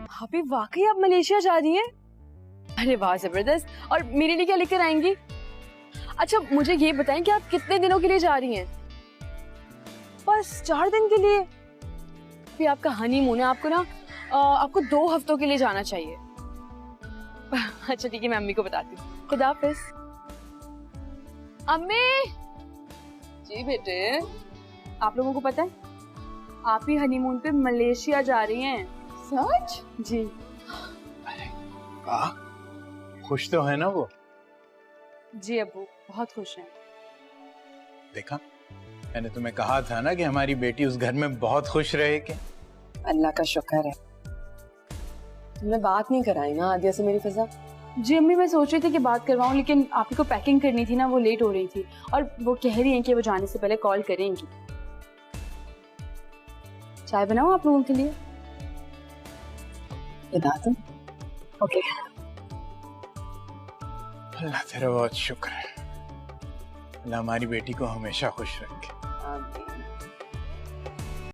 भाभी वाकई आप मलेशिया जा रही हैं? अरे वाह जबरदस्त। और मेरे लिए क्या लेकर आएंगी? अच्छा मुझे ये बताएं कि आप कितने दिनों के लिए जा रही हैं? बस 4 दिन के लिए? अभी आपका हनीमून है, आपको ना आपको 2 हफ्तों के लिए जाना चाहिए। अच्छा ठीक है, मैं अम्मी को बताती हूँ। खुदा हाफिज। अम्मी जी बेटे, आप लोगों को पता है आप ही हनीमून पे मलेशिया जा रही हैं? सच? जी। अरे वाह, खुश तो है ना वो? जी अब्बू बहुत खुश हैं। देखा, मैंने तुम्हें कहा था ना कि हमारी बेटी उस घर में बहुत खुश रहे। के अल्लाह का शुक्र है। तुमने बात नहीं कराई ना आदिया से मेरी फिजा? जी अम्मी, मैं सोच रही थी कि बात करवाऊं, लेकिन आप ही को पैकिंग करनी थी ना, वो लेट हो रही थी और वो कह रही हैं कि वो जाने से पहले कॉल करेंगी। चाय बनाऊं आप लोगों के लिए? बता दो। ओके। अल्लाह तेरा बहुत शुक्र है। अल्लाह हमारी बेटी को हमेशा खुश रखे। आमीन।